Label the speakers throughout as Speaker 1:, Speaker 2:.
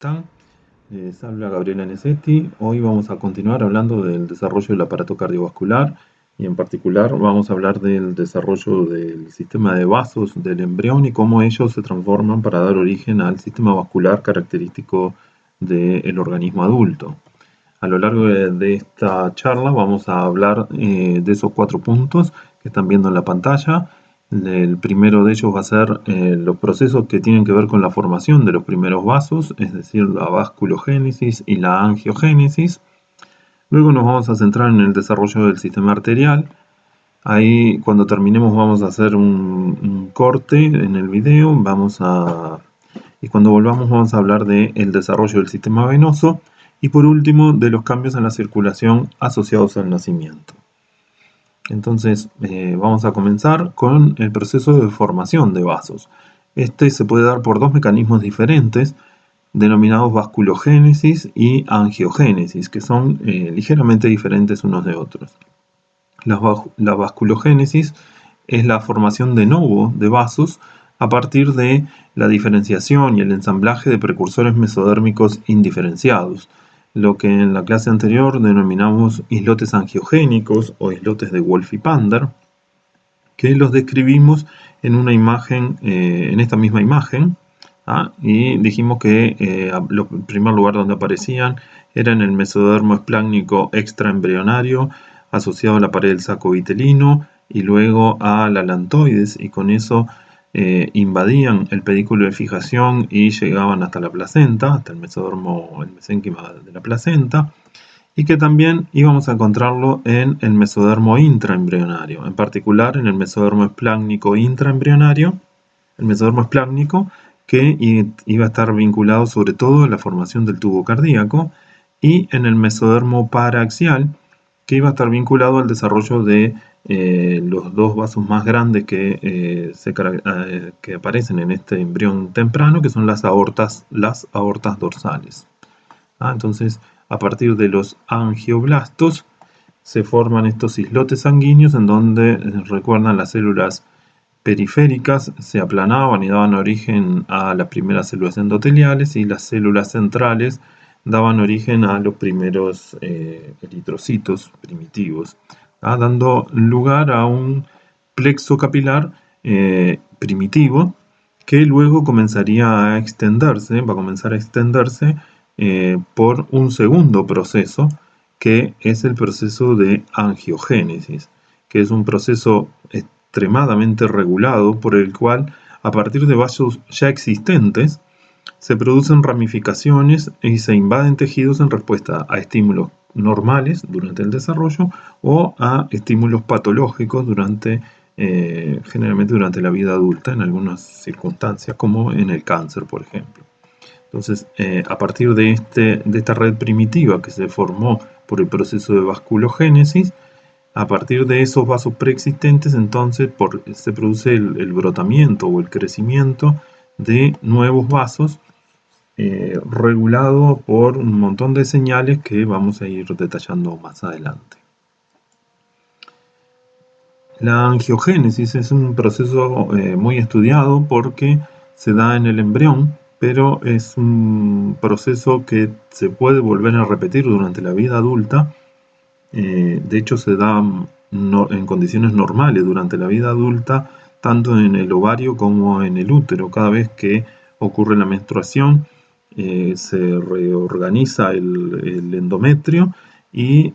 Speaker 1: están? Les habla Gabriela Nesetti. Hoy vamos a continuar hablando del desarrollo del aparato cardiovascular y en particular vamos a hablar del desarrollo del sistema de vasos del embrión y cómo ellos se transforman para dar origen al sistema vascular característico del organismo adulto. A lo largo de esta charla vamos a hablar de esos 4 puntos que están viendo en la pantalla. El primero de ellos va a ser los procesos que tienen que ver con la formación de los primeros vasos, es decir, la vasculogénesis y la angiogénesis. Luego nos vamos a centrar en el desarrollo del sistema arterial. Ahí, cuando terminemos, vamos a hacer un corte en el video. Y cuando volvamos, vamos a hablar del desarrollo del sistema venoso. Y por último, de los cambios en la circulación asociados al nacimiento. Entonces, vamos a comenzar con el proceso de formación de vasos. Este se puede dar por 2 mecanismos diferentes, denominados vasculogénesis y angiogénesis, que son ligeramente diferentes unos de otros. La vasculogénesis es la formación de novo de vasos a partir de la diferenciación y el ensamblaje de precursores mesodérmicos indiferenciados, lo que en la clase anterior denominamos islotes angiogénicos o islotes de Wolff-Pander, que los describimos en una imagen, en esta misma imagen, y dijimos que el primer lugar donde aparecían era en el mesodermo esplácnico extraembrionario asociado a la pared del saco vitelino y luego a la lantoides, y con eso invadían el pedículo de fijación y llegaban hasta la placenta, hasta el mesodermo, el mesénquima de la placenta, y que también íbamos a encontrarlo en el mesodermo intraembrionario, en particular en el mesodermo esplácnico intraembrionario, el mesodermo esplácnico, que iba a estar vinculado sobre todo a la formación del tubo cardíaco, y en el mesodermo paraxial, que iba a estar vinculado al desarrollo de los 2 vasos más grandes que aparecen en este embrión temprano, que son las aortas dorsales. Entonces, a partir de los angioblastos se forman estos islotes sanguíneos en donde, recuerdan, las células periféricas se aplanaban y daban origen a las primeras células endoteliales, y las células centrales daban origen a los primeros eritrocitos primitivos, dando lugar a un plexo capilar primitivo que luego comenzaría a extenderse, va a comenzar a extenderse por un segundo proceso, que es el proceso de angiogénesis, que es un proceso extremadamente regulado por el cual, a partir de vasos ya existentes, se producen ramificaciones y se invaden tejidos en respuesta a estímulos normales durante el desarrollo o a estímulos patológicos generalmente durante la vida adulta, en algunas circunstancias, como en el cáncer, por ejemplo. Entonces, a partir de esta red primitiva que se formó por el proceso de vasculogénesis, a partir de esos vasos preexistentes, entonces se produce el brotamiento o el crecimiento de nuevos vasos, regulado por un montón de señales que vamos a ir detallando más adelante. La angiogénesis es un proceso muy estudiado porque se da en el embrión, pero es un proceso que se puede volver a repetir durante la vida adulta. De hecho, se da en condiciones normales durante la vida adulta, tanto en el ovario como en el útero. Cada vez que ocurre la menstruación, se reorganiza el endometrio, y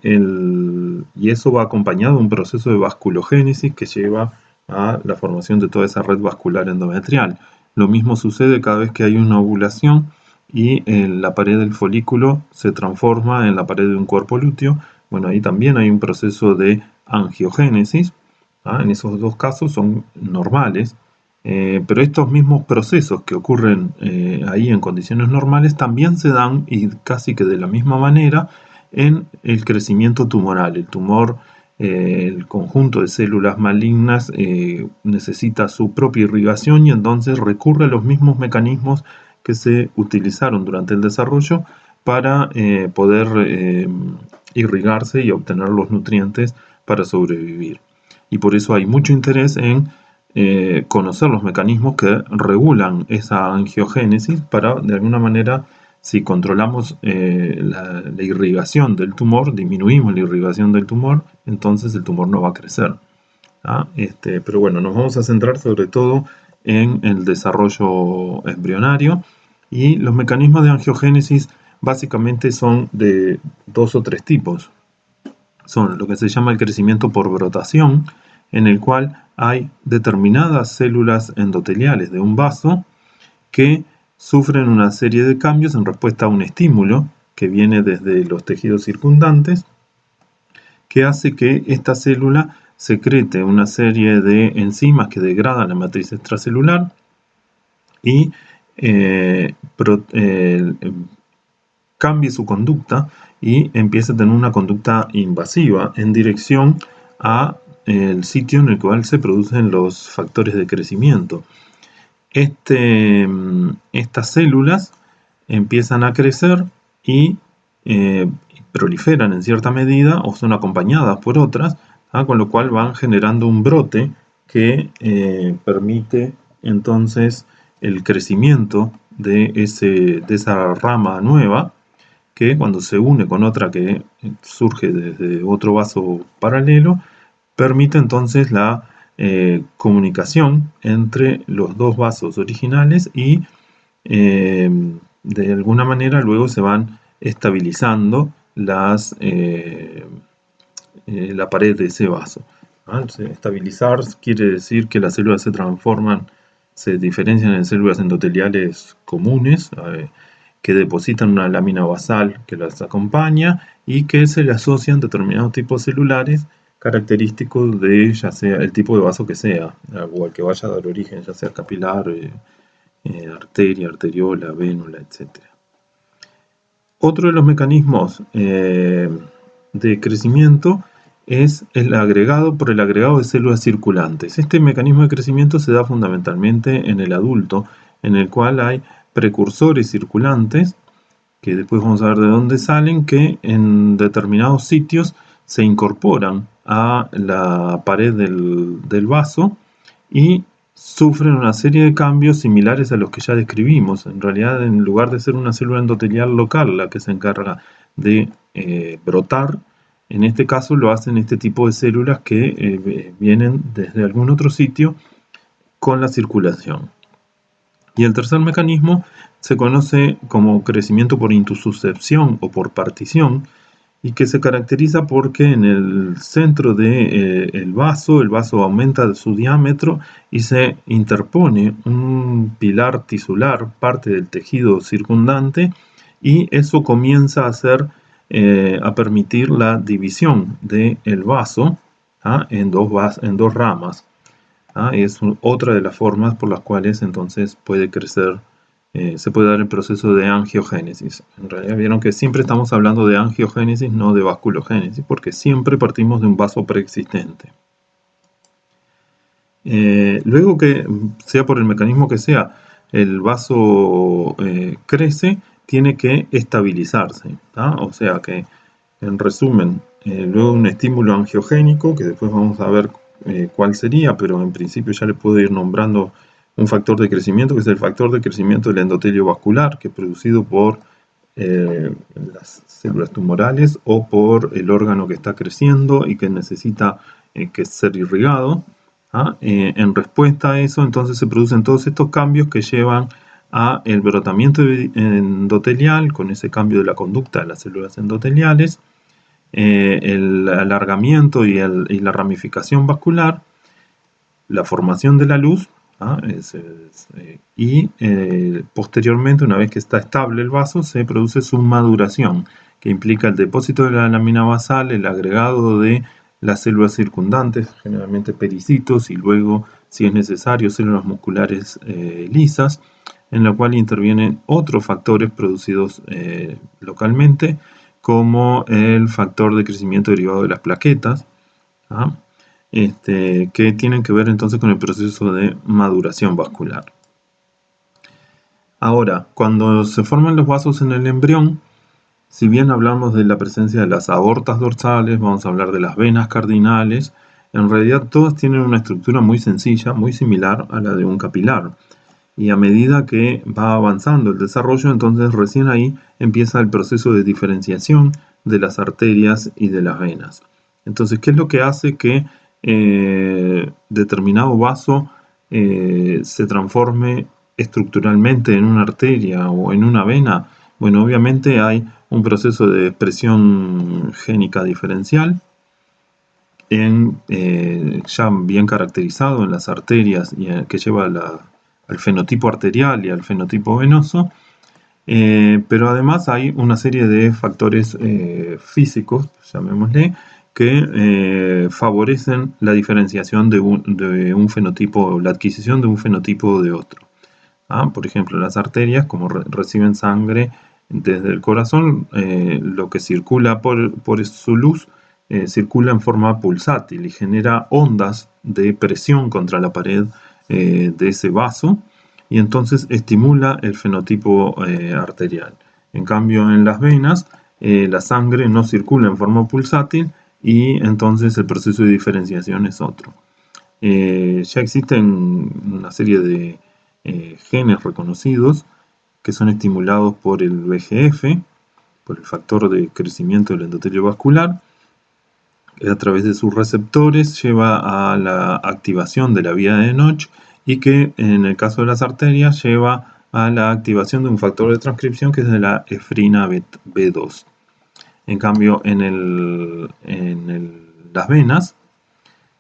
Speaker 1: eso va acompañado de un proceso de vasculogénesis que lleva a la formación de toda esa red vascular endometrial. Lo mismo sucede cada vez que hay una ovulación y la pared del folículo se transforma en la pared de un cuerpo lúteo. Bueno, ahí también hay un proceso de angiogénesis. En esos 2 casos son normales, pero estos mismos procesos que ocurren ahí en condiciones normales también se dan, y casi que de la misma manera, en el crecimiento tumoral. El tumor, el conjunto de células malignas, necesita su propia irrigación, y entonces recurre a los mismos mecanismos que se utilizaron durante el desarrollo para poder irrigarse y obtener los nutrientes para sobrevivir. Y por eso hay mucho interés en conocer los mecanismos que regulan esa angiogénesis para, de alguna manera, Si controlamos la irrigación del tumor, disminuimos la irrigación del tumor, entonces el tumor no va a crecer. Pero bueno, nos vamos a centrar sobre todo en el desarrollo embrionario, y los mecanismos de angiogénesis básicamente son de 2 o 3 tipos. Son lo que se llama el crecimiento por brotación, en el cual hay determinadas células endoteliales de un vaso que sufren una serie de cambios en respuesta a un estímulo que viene desde los tejidos circundantes, que hace que esta célula secrete una serie de enzimas que degradan la matriz extracelular y cambie su conducta y empiece a tener una conducta invasiva en dirección a el sitio en el cual se producen los factores de crecimiento. Estas células empiezan a crecer y proliferan en cierta medida o son acompañadas por otras, con lo cual van generando un brote que permite entonces el crecimiento de esa rama nueva, que cuando se une con otra que surge desde otro vaso paralelo, permite entonces la comunicación entre los dos vasos originales y de alguna manera luego se van estabilizando la pared de ese vaso. Estabilizar quiere decir que las células se transforman, se diferencian en células endoteliales comunes, que depositan una lámina basal que las acompaña y que se le asocian determinados tipos celulares característicos de ya sea el tipo de vaso que sea, o al que vaya a dar origen, ya sea capilar, arteria, arteriola, vénula, etc. Otro de los mecanismos de crecimiento es el agregado por el agregado de células circulantes. Este mecanismo de crecimiento se da fundamentalmente en el adulto, en el cual hay precursores circulantes, que después vamos a ver de dónde salen, que en determinados sitios se incorporan a la pared del vaso y sufren una serie de cambios similares a los que ya describimos. En realidad, en lugar de ser una célula endotelial local la que se encarga de brotar, en este caso lo hacen este tipo de células que vienen desde algún otro sitio con la circulación. Y el tercer mecanismo se conoce como crecimiento por intussuscepción o por partición, y que se caracteriza porque en el centro del vaso, el vaso aumenta su diámetro y se interpone un pilar tisular, parte del tejido circundante, y eso comienza a permitir la división del vaso en dos ramas. Es otra de las formas por las cuales entonces puede crecer, se puede dar el proceso de angiogénesis. En realidad vieron que siempre estamos hablando de angiogénesis, no de vasculogénesis, porque siempre partimos de un vaso preexistente. Luego que, sea por el mecanismo que sea, el vaso crece, tiene que estabilizarse. O sea que, en resumen, luego un estímulo angiogénico, que después vamos a ver cuál sería, pero en principio ya le puedo ir nombrando un factor de crecimiento, que es el factor de crecimiento del endotelio vascular, que es producido por las células tumorales o por el órgano que está creciendo y que necesita que ser irrigado. En respuesta a eso, entonces se producen todos estos cambios que llevan a el brotamiento endotelial, con ese cambio de la conducta de las células endoteliales, el alargamiento y la ramificación vascular, la formación de la luz, y posteriormente, una vez que está estable el vaso, se produce su maduración, que implica el depósito de la lámina basal, el agregado de las células circundantes, generalmente pericitos, y luego, si es necesario, células musculares lisas, en la cual intervienen otros factores producidos localmente, como el factor de crecimiento derivado de las plaquetas, que tienen que ver entonces con el proceso de maduración vascular. Ahora, cuando se forman los vasos en el embrión, si bien hablamos de la presencia de las aortas dorsales, vamos a hablar de las venas cardinales, en realidad todas tienen una estructura muy sencilla, muy similar a la de un capilar. y a medida que va avanzando el desarrollo, entonces recién ahí empieza el proceso de diferenciación de las arterias y de las venas. Entonces, ¿qué es lo que hace que determinado vaso se transforme estructuralmente en una arteria o en una vena? Bueno, obviamente hay un proceso de expresión génica diferencial ya bien caracterizado en las arterias y que lleva al fenotipo arterial y al fenotipo venoso, pero además hay una serie de factores físicos, llamémosle, que favorecen la diferenciación de un fenotipo, la adquisición de un fenotipo de otro. Por ejemplo, las arterias, como reciben sangre desde el corazón, lo que circula por su luz circula en forma pulsátil y genera ondas de presión contra la pared de ese vaso, y entonces estimula el fenotipo arterial. En cambio, en las venas, la sangre no circula en forma pulsátil y entonces el proceso de diferenciación es otro. Ya existen una serie de genes reconocidos que son estimulados por el VEGF, por el factor de crecimiento del endotelio vascular, que a través de sus receptores lleva a la activación de la vía de Notch, y que en el caso de las arterias lleva a la activación de un factor de transcripción que es de la efrina B2. En cambio, las venas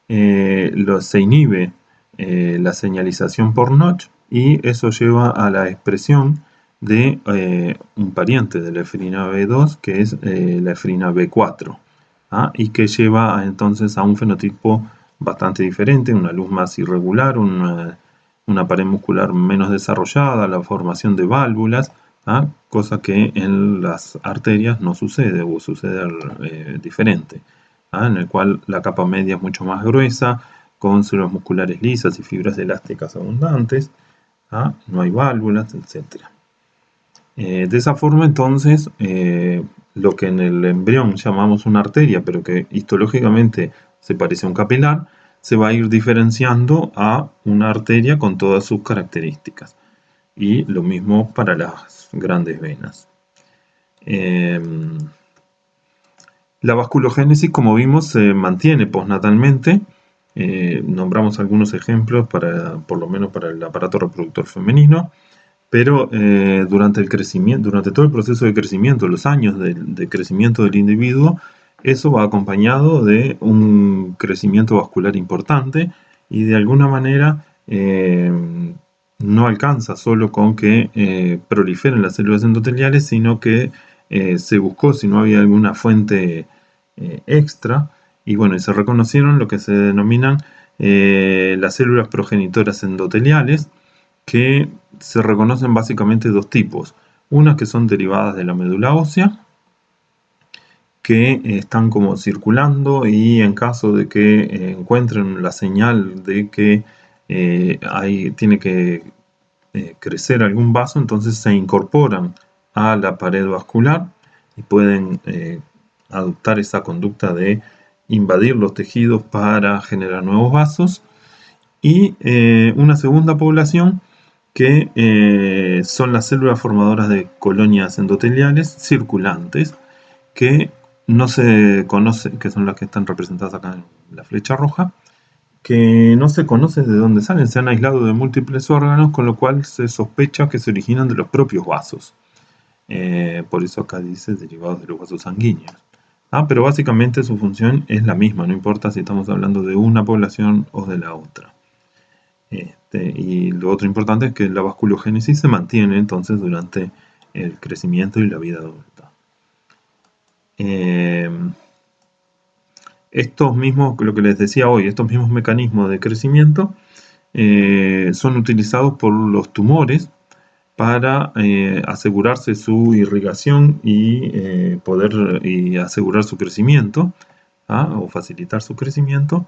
Speaker 1: se inhibe la señalización por Notch, y eso lleva a la expresión de un pariente de la efrina B2, que es la efrina B4, y que lleva entonces a un fenotipo bastante diferente, una luz más irregular, una pared muscular menos desarrollada, la formación de válvulas, cosa que en las arterias no sucede, o sucede diferente, en el cual la capa media es mucho más gruesa, con células musculares lisas y fibras elásticas abundantes, no hay válvulas, etc. De esa forma, entonces, lo que en el embrión llamamos una arteria, pero que histológicamente se parece a un capilar, se va a ir diferenciando a una arteria con todas sus características. Y lo mismo para las grandes venas. La vasculogénesis, como vimos, se mantiene postnatalmente. Nombramos algunos ejemplos, por lo menos para el aparato reproductor femenino, pero durante todo el proceso de crecimiento, los años de crecimiento del individuo, eso va acompañado de un crecimiento vascular importante, y de alguna manera no alcanza solo con que proliferen las células endoteliales, sino que se buscó si no había alguna fuente extra, y bueno, se reconocieron lo que se denominan las células progenitoras endoteliales, que se reconocen básicamente dos tipos. Unas que son derivadas de la médula ósea, que están como circulando, y en caso de que encuentren la señal de que tiene que crecer algún vaso, entonces se incorporan a la pared vascular y pueden adoptar esa conducta de invadir los tejidos para generar nuevos vasos. Y una segunda población que son las células formadoras de colonias endoteliales circulantes, que no se conoce, que son las que están representadas acá en la flecha roja, que no se conoce de dónde salen, se han aislado de múltiples órganos, con lo cual se sospecha que se originan de los propios vasos. Por eso acá dice derivados de los vasos sanguíneos. Pero básicamente su función es la misma, no importa si estamos hablando de una población o de la otra. Y lo otro importante es que la vasculogénesis se mantiene entonces durante el crecimiento y la vida adulta. Estos mismos, lo que les decía hoy, estos mismos mecanismos de crecimiento son utilizados por los tumores para asegurarse su irrigación y poder asegurar su crecimiento, o facilitar su crecimiento.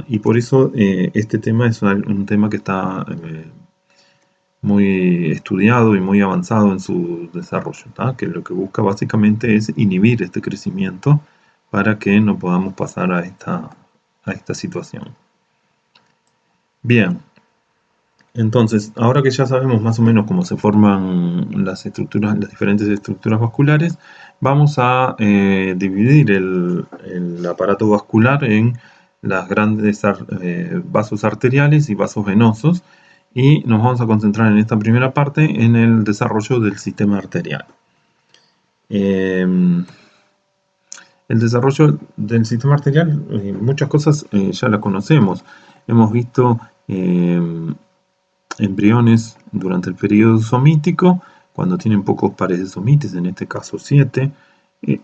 Speaker 1: Y por eso este tema es un tema que está muy estudiado y muy avanzado en su desarrollo, que lo que busca básicamente es inhibir este crecimiento para que no podamos pasar a esta situación. Bien, Entonces, ahora que ya sabemos más o menos cómo se forman las estructuras, las diferentes estructuras vasculares, vamos a dividir el aparato vascular en las grandes vasos arteriales y vasos venosos, y nos vamos a concentrar en esta primera parte en el desarrollo del sistema arterial. El desarrollo del sistema arterial, muchas cosas ya las conocemos. Hemos visto embriones durante el periodo somítico, cuando tienen pocos pares de somites, en este caso 7, y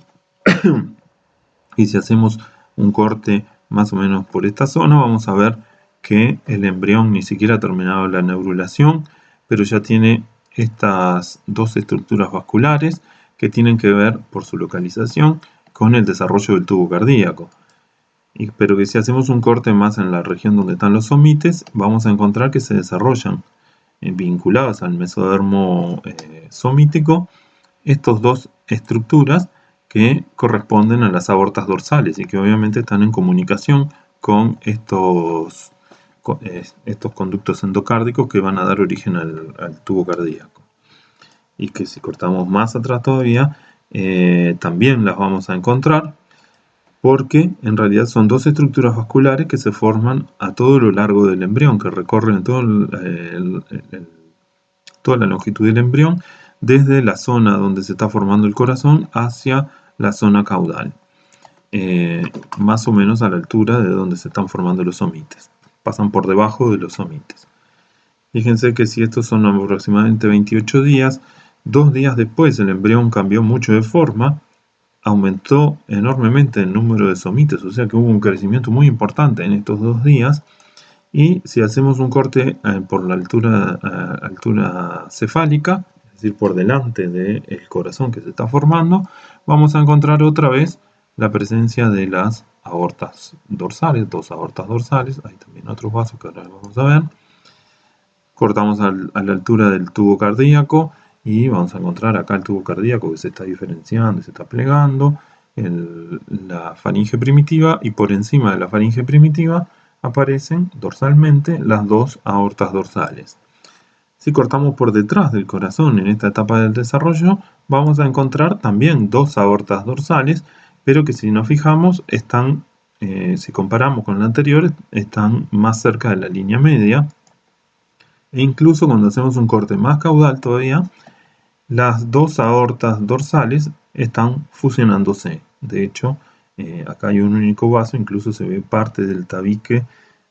Speaker 1: si hacemos un corte más o menos por esta zona, vamos a ver que el embrión ni siquiera ha terminado la neurulación, pero ya tiene estas dos estructuras vasculares que tienen que ver, por su localización, con el desarrollo del tubo cardíaco. Pero que si hacemos un corte más en la región donde están los somites, vamos a encontrar que se desarrollan vinculadas al mesodermo somítico estas dos estructuras que corresponden a las aortas dorsales y que obviamente están en comunicación con estos conductos endocárdicos que van a dar origen al tubo cardíaco. Y que si cortamos más atrás todavía, también las vamos a encontrar, porque en realidad son dos estructuras vasculares que se forman a todo lo largo del embrión, que recorren toda la longitud del embrión, desde la zona donde se está formando el corazón hacia la zona caudal, más o menos a la altura de donde se están formando los somites. Pasan por debajo de los somites. Fíjense que si estos son aproximadamente 28 días, 2 días después el embrión cambió mucho de forma, aumentó enormemente el número de somites, o sea que hubo un crecimiento muy importante en estos 2 días. Y si hacemos un corte por la altura cefálica, es decir, por delante del corazón que se está formando, vamos a encontrar otra vez la presencia de las aortas dorsales, dos aortas dorsales, hay también otros vasos que ahora vamos a ver. Cortamos a la altura del tubo cardíaco y vamos a encontrar acá el tubo cardíaco que se está diferenciando, se está plegando, la faringe primitiva, y por encima de la faringe primitiva aparecen dorsalmente las dos aortas dorsales. Si cortamos por detrás del corazón en esta etapa del desarrollo, vamos a encontrar también dos aortas dorsales, pero que si nos fijamos están, si comparamos con la anterior, están más cerca de la línea media. E incluso cuando hacemos un corte más caudal todavía, las dos aortas dorsales están fusionándose. De hecho, acá hay un único vaso, incluso se ve parte del tabique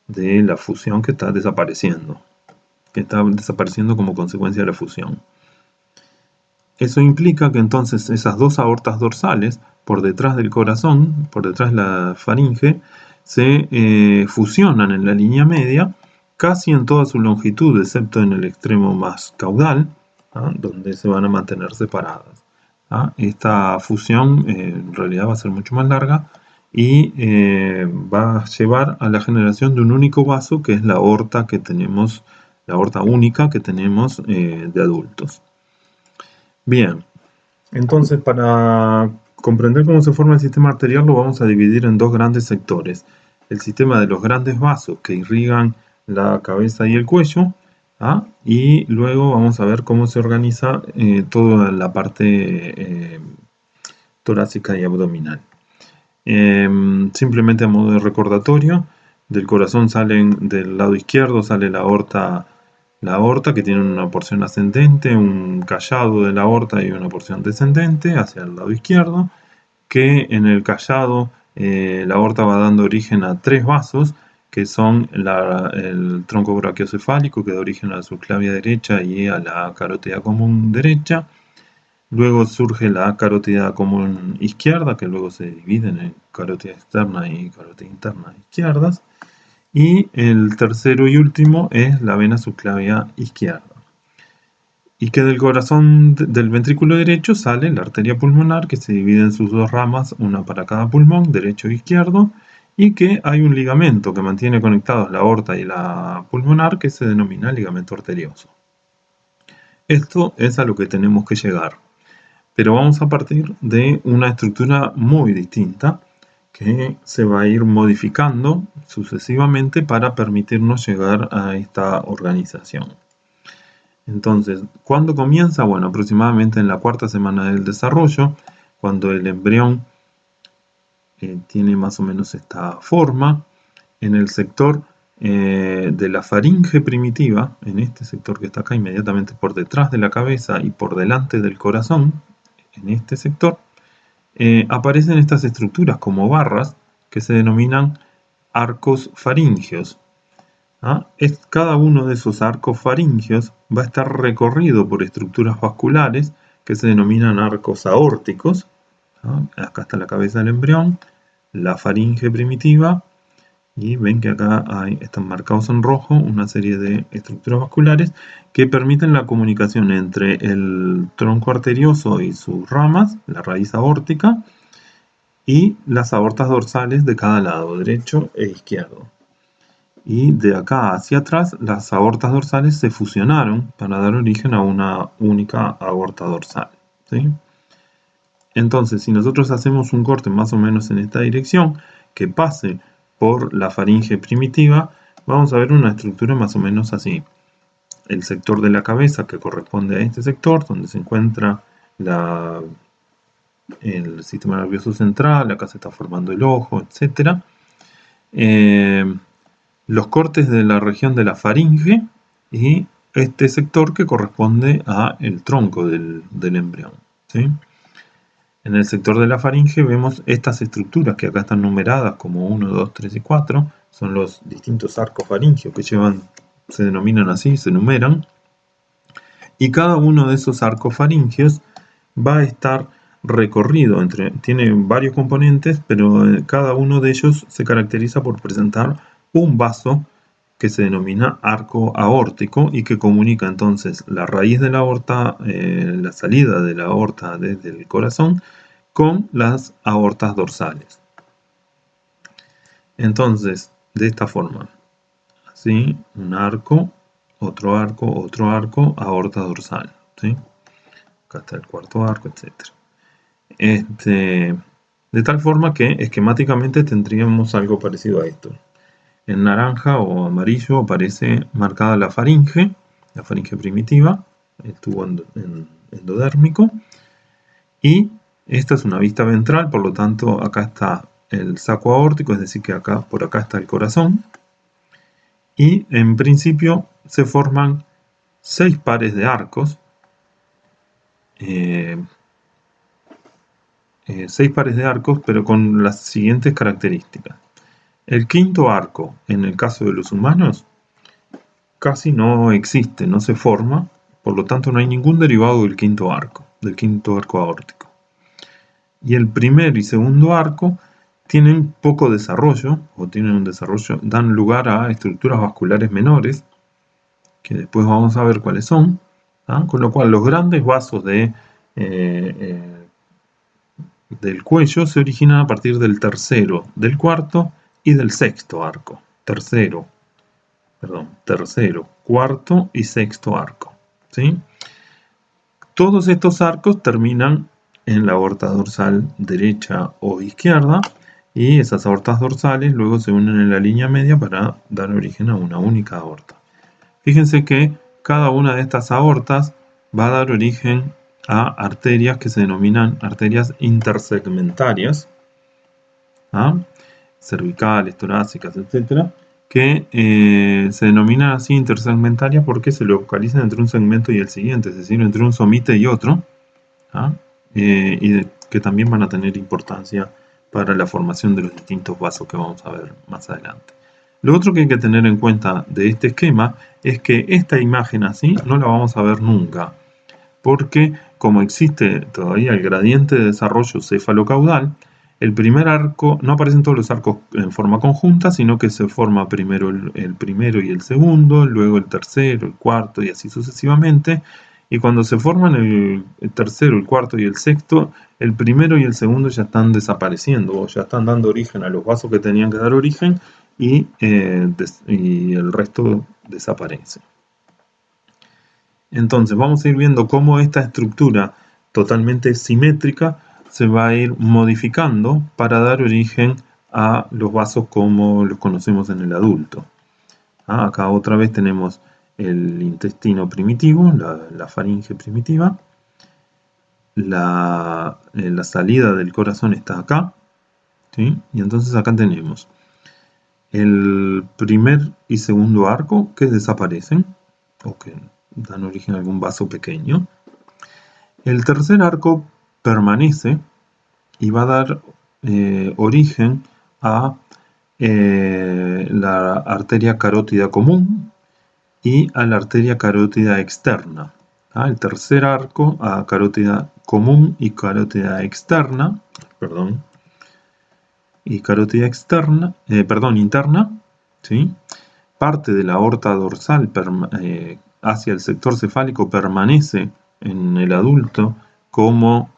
Speaker 1: de la fusión que está desapareciendo como consecuencia de la fusión. Eso implica que entonces esas dos aortas dorsales, por detrás del corazón, por detrás de la faringe, se fusionan en la línea media, casi en toda su longitud, excepto en el extremo más caudal, donde se van a mantener separadas. Esta fusión en realidad va a ser mucho más larga y va a llevar a la generación de un único vaso, que es la aorta que tenemos, la aorta única que tenemos de adultos. Bien, entonces para comprender cómo se forma el sistema arterial lo vamos a dividir en dos grandes sectores. El sistema de los grandes vasos que irrigan la cabeza y el cuello, y luego vamos a ver cómo se organiza toda la parte torácica y abdominal. Simplemente a modo de recordatorio, del corazón salen, del lado izquierdo sale la aorta que tiene una porción ascendente, un callado de la aorta y una porción descendente hacia el lado izquierdo, que en el callado la aorta va dando origen a tres vasos, que son el tronco brachiocefálico, que da origen a la subclavia derecha y a la carótida común derecha. Luego surge la carótida común izquierda, que luego se divide en carótida externa y carótida interna izquierdas. Y el tercero y último es la vena subclavia izquierda. Y que del corazón del ventrículo derecho sale la arteria pulmonar, que se divide en sus dos ramas, una para cada pulmón, derecho e izquierdo, y que hay un ligamento que mantiene conectados la aorta y la pulmonar, que se denomina ligamento arterioso. Esto es a lo que tenemos que llegar. Pero vamos a partir de una estructura muy distinta, que se va a ir modificando sucesivamente para permitirnos llegar a esta organización. Entonces, ¿cuándo comienza? Bueno, aproximadamente en la cuarta semana del desarrollo, cuando el embrión tiene más o menos esta forma. En el sector de la faringe primitiva, en este sector que está acá inmediatamente por detrás de la cabeza y por delante del corazón, en este sector, aparecen estas estructuras como barras que se denominan arcos faringios. Cada uno de esos arcos faringios va a estar recorrido por estructuras vasculares que se denominan arcos aórticos. Acá está la cabeza del embrión, la faringe primitiva, y ven que acá están marcados en rojo una serie de estructuras vasculares que permiten la comunicación entre el tronco arterioso y sus ramas, la raíz aórtica, y las aortas dorsales de cada lado, derecho e izquierdo. Y de acá hacia atrás, las aortas dorsales se fusionaron para dar origen a una única aorta dorsal, ¿sí? Entonces, si nosotros hacemos un corte más o menos en esta dirección, que pase por la faringe primitiva, vamos a ver una estructura más o menos así. El sector de la cabeza que corresponde a este sector, donde se encuentra el sistema nervioso central, acá se está formando el ojo, etc. Los cortes de la región de la faringe y este sector que corresponde al tronco del embrión, ¿sí? En el sector de la faringe vemos estas estructuras que acá están numeradas como 1, 2, 3 y 4. Son los distintos arcos faringios que se denominan así, se numeran. Y cada uno de esos arcos faringios va a estar recorrido tiene varios componentes, pero cada uno de ellos se caracteriza por presentar un vaso que se denomina arco aórtico y que comunica entonces la raíz de la aorta, la salida de la aorta desde el corazón, con las aortas dorsales. Entonces, de esta forma, así, un arco, otro arco, aorta dorsal, ¿sí? Acá está el cuarto arco, etc. De tal forma que esquemáticamente tendríamos algo parecido a esto. En naranja o amarillo aparece marcada la faringe primitiva, el tubo endodérmico, y esta es una vista ventral, por lo tanto acá está el saco aórtico, es decir que por acá está el corazón, y en principio se forman 6 pares de arcos, 6 pares de arcos, pero con las siguientes características. El quinto arco, en el caso de los humanos, casi no existe, no se forma, por lo tanto no hay ningún derivado del quinto arco aórtico. Y el primer y segundo arco tienen poco desarrollo, dan lugar a estructuras vasculares menores, que después vamos a ver cuáles son, con lo cual los grandes vasos del cuello se originan a partir del tercero, del cuarto y del sexto arco. Tercero, cuarto y sexto arco, ¿sí? Todos estos arcos terminan en la aorta dorsal derecha o izquierda, y esas aortas dorsales luego se unen en la línea media para dar origen a una única aorta. Fíjense que cada una de estas aortas va a dar origen a arterias que se denominan arterias intersegmentarias, cervicales, torácicas, etc., que se denominan así intersegmentarias porque se localizan entre un segmento y el siguiente, es decir, entre un somite y otro, y que también van a tener importancia para la formación de los distintos vasos que vamos a ver más adelante. Lo otro que hay que tener en cuenta de este esquema es que esta imagen así no la vamos a ver nunca, porque como existe todavía el gradiente de desarrollo cefalocaudal, el primer arco, no aparecen todos los arcos en forma conjunta, sino que se forma primero el primero y el segundo, luego el tercero, el cuarto y así sucesivamente. Y cuando se forman el tercero, el cuarto y el sexto, el primero y el segundo ya están desapareciendo, o ya están dando origen a los vasos que tenían que dar origen, y el resto desaparece. Entonces vamos a ir viendo cómo esta estructura totalmente simétrica se va a ir modificando para dar origen a los vasos como los conocemos en el adulto. Acá otra vez tenemos el intestino primitivo, la faringe primitiva. La salida del corazón está acá, ¿sí? Y entonces acá tenemos el primer y segundo arco que desaparecen o que dan origen a algún vaso pequeño. El tercer arco permanece y va a dar origen a la arteria carótida común y a la arteria carótida externa. El tercer arco a carótida común y carótida externa, interna, ¿sí? Parte de la aorta dorsal hacia el sector cefálico permanece en el adulto como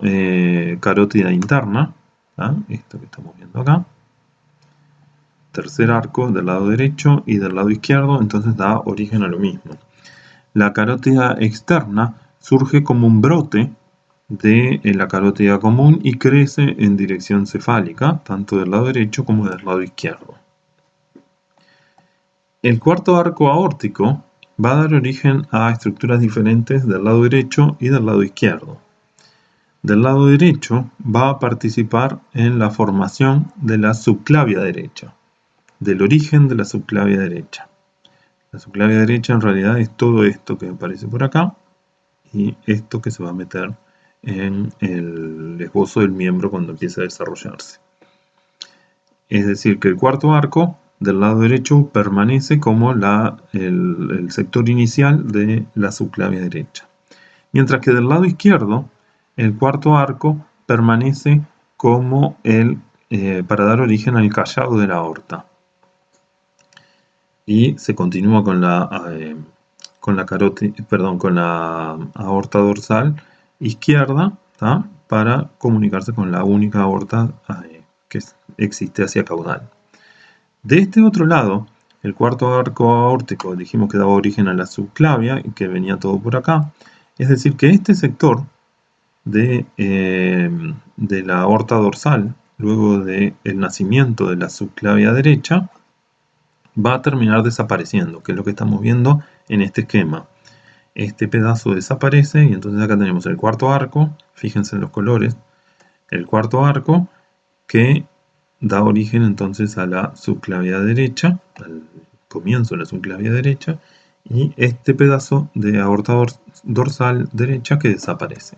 Speaker 1: carótida interna, esto que estamos viendo acá. Tercer arco del lado derecho y del lado izquierdo, entonces da origen a lo mismo. La carótida externa surge como un brote de la carótida común y crece en dirección cefálica, tanto del lado derecho como del lado izquierdo. El cuarto arco aórtico va a dar origen a estructuras diferentes del lado derecho y del lado izquierdo. Del lado derecho va a participar en la formación de la subclavia derecha, del origen de la subclavia derecha. La subclavia derecha en realidad es todo esto que aparece por acá y esto que se va a meter en el esbozo del miembro cuando empiece a desarrollarse. Es decir, que el cuarto arco del lado derecho permanece como el sector inicial de la subclavia derecha. Mientras que del lado izquierdo, el cuarto arco permanece como para dar origen al callado de la aorta. Y se continúa con la aorta dorsal izquierda, para comunicarse con la única aorta que existe hacia caudal. De este otro lado, el cuarto arco aórtico dijimos que daba origen a la subclavia y que venía todo por acá. Es decir, que este sector de la aorta dorsal, luego del nacimiento de la subclavia derecha, va a terminar desapareciendo, que es lo que estamos viendo en este esquema. Este pedazo desaparece y entonces acá tenemos el cuarto arco, fíjense en los colores, el cuarto arco que da origen entonces a la subclavia derecha, al comienzo de la subclavia derecha, y este pedazo de aorta dorsal derecha que desaparece.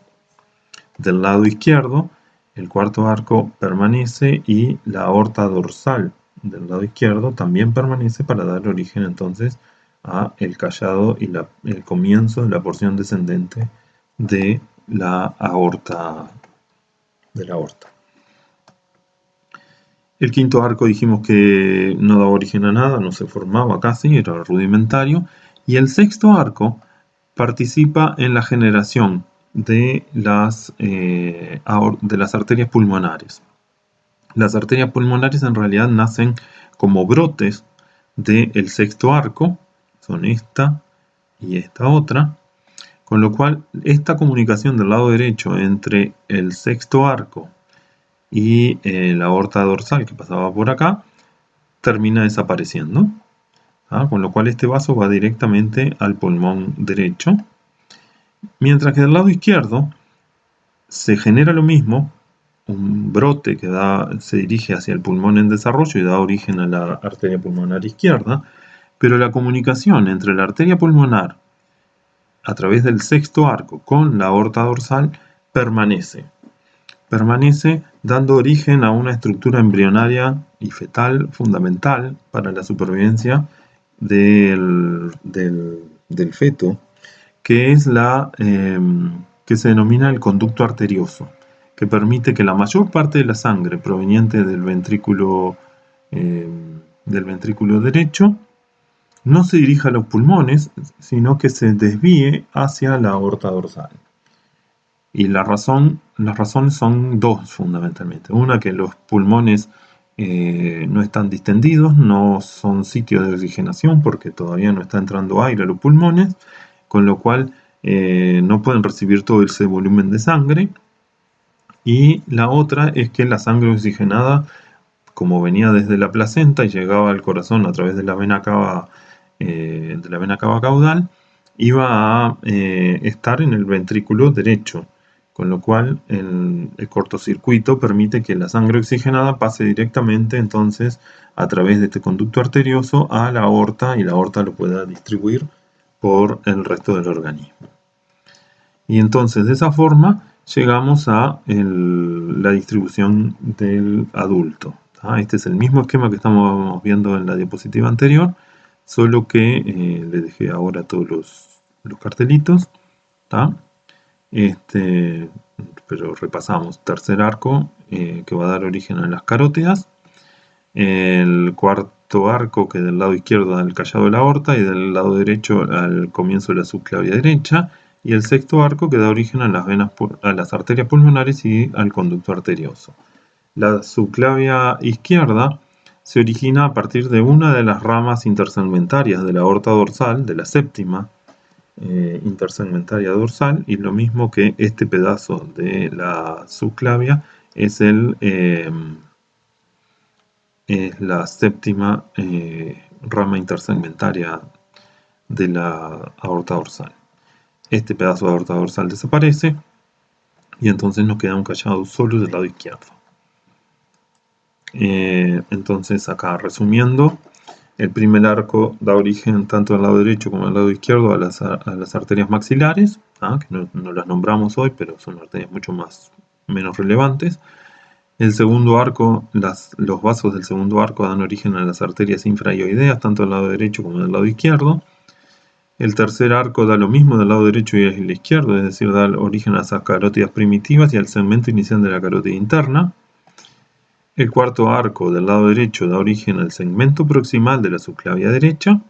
Speaker 1: Del lado izquierdo, el cuarto arco permanece y la aorta dorsal del lado izquierdo también permanece para dar origen entonces a el callado y el comienzo de la porción descendente de la aorta. El quinto arco dijimos que no daba origen a nada, no se formaba casi, era rudimentario. Y el sexto arco participa en la generación de las arterias pulmonares. Las arterias pulmonares en realidad nacen como brotes del sexto arco, son esta y esta otra, con lo cual esta comunicación del lado derecho entre el sexto arco y la aorta dorsal que pasaba por acá termina desapareciendo, con lo cual este vaso va directamente al pulmón derecho, mientras que del lado izquierdo se genera lo mismo, un brote que se dirige hacia el pulmón en desarrollo y da origen a la arteria pulmonar izquierda, pero la comunicación entre la arteria pulmonar a través del sexto arco con la aorta dorsal permanece dando origen a una estructura embrionaria y fetal fundamental para la supervivencia del feto, que es que se denomina el conducto arterioso, que permite que la mayor parte de la sangre proveniente del ventrículo derecho no se dirija a los pulmones, sino que se desvíe hacia la aorta dorsal. Y las razones son dos fundamentalmente. Una, que los pulmones no están distendidos, no son sitios de oxigenación porque todavía no está entrando aire a los pulmones, con lo cual no pueden recibir todo ese volumen de sangre. Y la otra es que la sangre oxigenada como venía desde la placenta y llegaba al corazón a través de la vena cava, caudal, iba a estar en el ventrículo derecho, con lo cual el cortocircuito permite que la sangre oxigenada pase directamente entonces a través de este conducto arterioso a la aorta y la aorta lo pueda distribuir por el resto del organismo. Y entonces de esa forma llegamos a la distribución del adulto. Este es el mismo esquema que estamos viendo en la diapositiva anterior, solo que le dejé ahora todos los cartelitos. Pero repasamos: tercer arco que va a dar origen a las carótidas, el cuarto arco que del lado izquierdo da el callado de la aorta y del lado derecho al comienzo de la subclavia derecha, y el sexto arco que da origen a las venas, a las arterias pulmonares y al conducto arterioso. La subclavia izquierda se origina a partir de una de las ramas intersegmentarias de la aorta dorsal, de la séptima intersegmentaria dorsal, y lo mismo que este pedazo de la subclavia es la séptima rama intersegmentaria de la aorta dorsal. Este pedazo de aorta dorsal desaparece y entonces nos queda un callado solo del lado izquierdo. Entonces acá, resumiendo, el primer arco da origen tanto al lado derecho como al lado izquierdo a las arterias maxilares, que no las nombramos hoy, pero son arterias mucho menos relevantes. El segundo arco, los vasos del segundo arco dan origen a las arterias infraioideas, tanto al lado derecho como al lado izquierdo. El tercer arco da lo mismo del lado derecho y el izquierdo, es decir, da origen a las carótidas primitivas y al segmento inicial de la carótida interna. El cuarto arco del lado derecho da origen al segmento proximal de la subclavia derecha,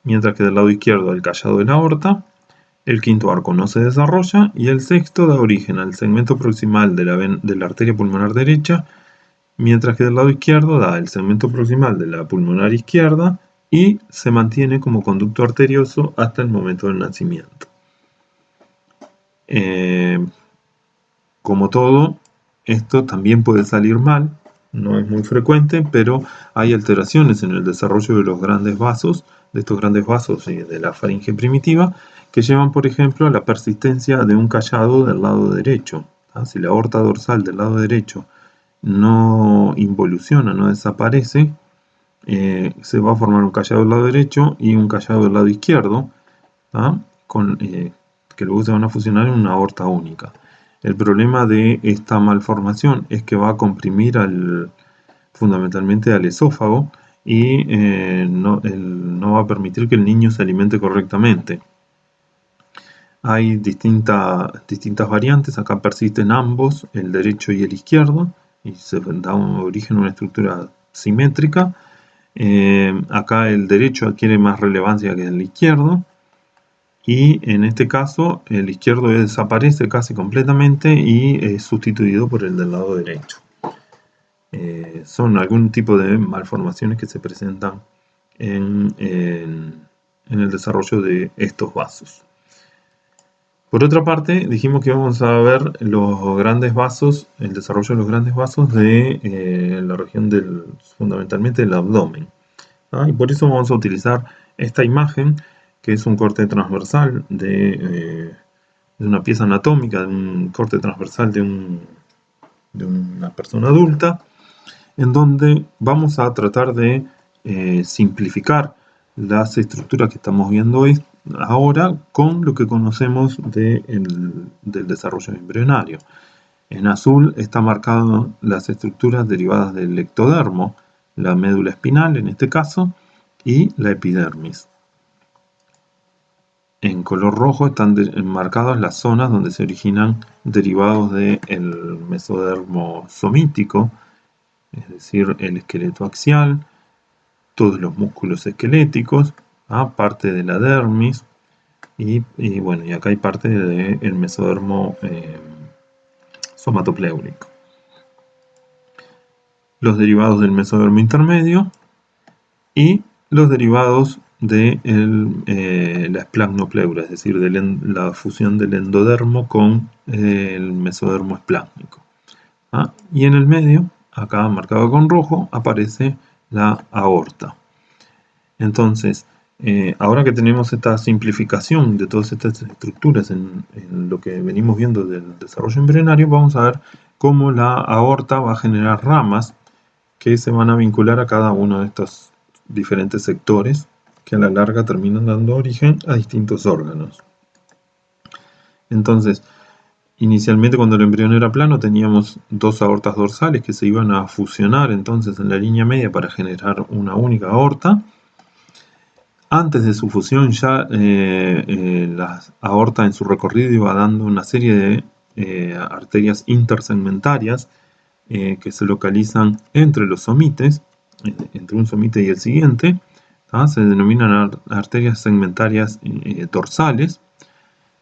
Speaker 1: mientras que del lado izquierdo al callado de la aorta. El quinto arco no se desarrolla y el sexto da origen al segmento proximal de la arteria pulmonar derecha, mientras que del lado izquierdo da el segmento proximal de la pulmonar izquierda y se mantiene como conducto arterioso hasta el momento del nacimiento. Como todo, esto también puede salir mal, no es muy frecuente, pero hay alteraciones en el desarrollo de los grandes vasos, de estos grandes vasos y de la faringe primitiva, que llevan, por ejemplo, a la persistencia de un callado del lado derecho. Si la aorta dorsal del lado derecho no involuciona, no desaparece, se va a formar un callado del lado derecho y un callado del lado izquierdo, que luego se van a fusionar en una aorta única. El problema de esta malformación es que va a comprimir fundamentalmente al esófago y no va a permitir que el niño se alimente correctamente. Hay distintas variantes, acá persisten ambos, el derecho y el izquierdo, y se da un origen a una estructura simétrica. Acá el derecho adquiere más relevancia que el izquierdo, y en este caso el izquierdo desaparece casi completamente y es sustituido por el del lado derecho. Son algún tipo de malformaciones que se presentan en el desarrollo de estos vasos. Por otra parte, dijimos que vamos a ver los grandes vasos, el desarrollo de los grandes vasos de la región fundamentalmente del abdomen. Y por eso vamos a utilizar esta imagen, que es un corte transversal de una pieza anatómica, de un corte transversal de una persona adulta, en donde vamos a tratar de simplificar las estructuras que estamos viendo hoy, ahora, con lo que conocemos del desarrollo embrionario. En azul están marcadas las estructuras derivadas del ectodermo, la médula espinal en este caso, y la epidermis. En color rojo están marcadas las zonas donde se originan derivados del mesodermo somítico, es decir, el esqueleto axial, todos los músculos esqueléticos, parte de la dermis, y acá hay parte del mesodermo somatopléurico. Los derivados del mesodermo intermedio y los derivados de la esplagnopleuria, es decir, de la fusión del endodermo con el mesodermo esplácnico. Y en el medio acá marcado con rojo, aparece la aorta. Entonces, ahora que tenemos esta simplificación de todas estas estructuras en lo que venimos viendo del desarrollo embrionario, vamos a ver cómo la aorta va a generar ramas que se van a vincular a cada uno de estos diferentes sectores que a la larga terminan dando origen a distintos órganos. Entonces, inicialmente cuando el embrión era plano teníamos dos aortas dorsales que se iban a fusionar entonces en la línea media para generar una única aorta. Antes de su fusión ya la aorta en su recorrido iba dando una serie de arterias intersegmentarias que se localizan entre los somites, entre un somite y el siguiente. Se denominan arterias segmentarias dorsales.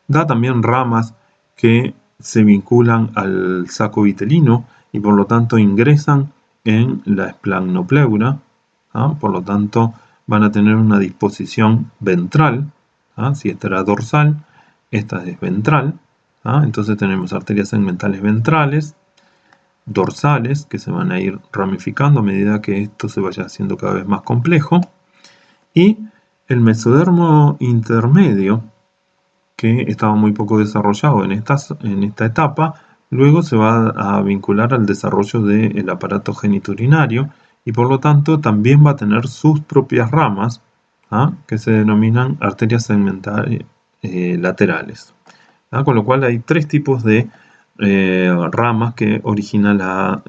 Speaker 1: Da también ramas que se vinculan al saco vitelino y por lo tanto ingresan en la esplagnopleura. Por lo tanto van a tener una disposición ventral. Si esta era dorsal, esta es ventral. Entonces tenemos arterias segmentales ventrales, dorsales, que se van a ir ramificando a medida que esto se vaya haciendo cada vez más complejo, y el mesodermo intermedio, que estaba muy poco desarrollado en esta etapa, luego se va a vincular al desarrollo del aparato genitourinario y por lo tanto también va a tener sus propias ramas, que se denominan arterias segmentales laterales. Con lo cual hay tres tipos de ramas que origina la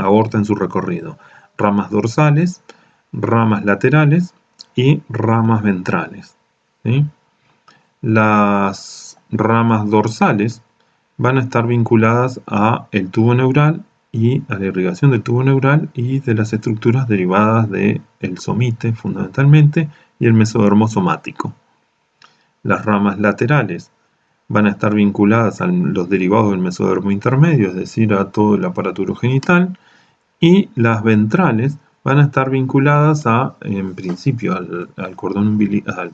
Speaker 1: aorta en su recorrido: ramas dorsales, ramas laterales y ramas ventrales. ¿Sí? Las ramas dorsales van a estar vinculadas a el tubo neural y a la irrigación del tubo neural y de las estructuras derivadas del somite fundamentalmente y el mesodermo somático. Las ramas laterales van a estar vinculadas a los derivados del mesodermo intermedio, es decir, a todo el aparato urogenital, y las ventrales van a estar vinculadas en principio al cordón umbilical,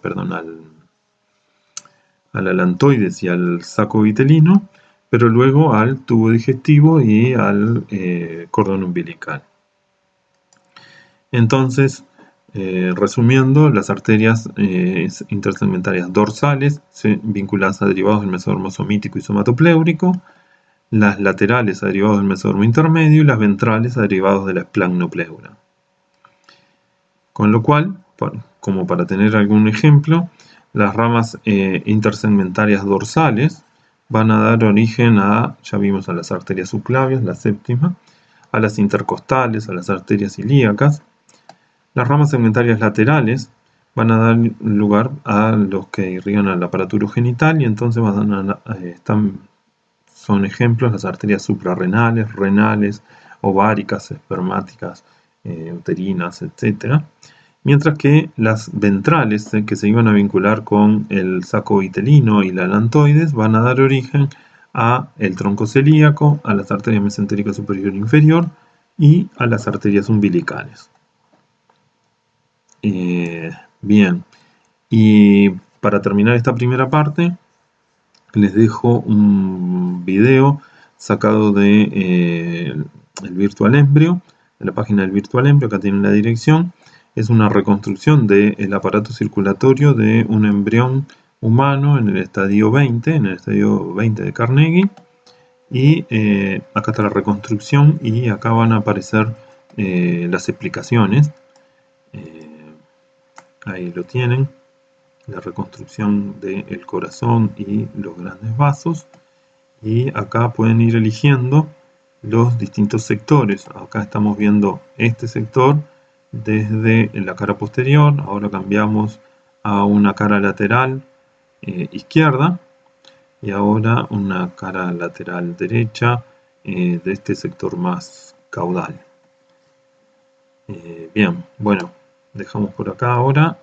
Speaker 1: al alantoides y al saco vitelino, pero luego al tubo digestivo y al cordón umbilical. Entonces, resumiendo, las arterias intersegmentarias dorsales vinculadas a derivados del mesodermo somítico y somatopléurico, las laterales a derivados del mesodermo intermedio y las ventrales a derivados de la esplagnopleuria. Con lo cual, como para tener algún ejemplo, las ramas intersegmentarias dorsales van a dar origen ya vimos, a las arterias subclavias, la séptima, a las intercostales, a las arterias ilíacas. Las ramas segmentarias laterales van a dar lugar a los que irrigan al aparato urogenital y entonces son ejemplos las arterias suprarrenales, renales, ováricas, espermáticas, uterinas, etc. Mientras que las ventrales, que se iban a vincular con el saco vitelino y la alantoides, van a dar origen a el tronco celíaco, a las arterias mesentérica superior e inferior y a las arterias umbilicales. Bien, y para terminar esta primera parte, les dejo un video sacado de el Virtual Embryo, de la página del Virtual Embryo. Acá tienen la dirección. Es una reconstrucción del aparato circulatorio de un embrión humano en el estadio 20, de Carnegie. Y acá está la reconstrucción y acá van a aparecer las explicaciones. Ahí lo tienen, la reconstrucción del corazón y los grandes vasos. Y acá pueden ir eligiendo los distintos sectores. Acá estamos viendo este sector desde la cara posterior. Ahora cambiamos a una cara lateral izquierda y ahora una cara lateral derecha de este sector más caudal. Bien, bueno, dejamos por acá ahora.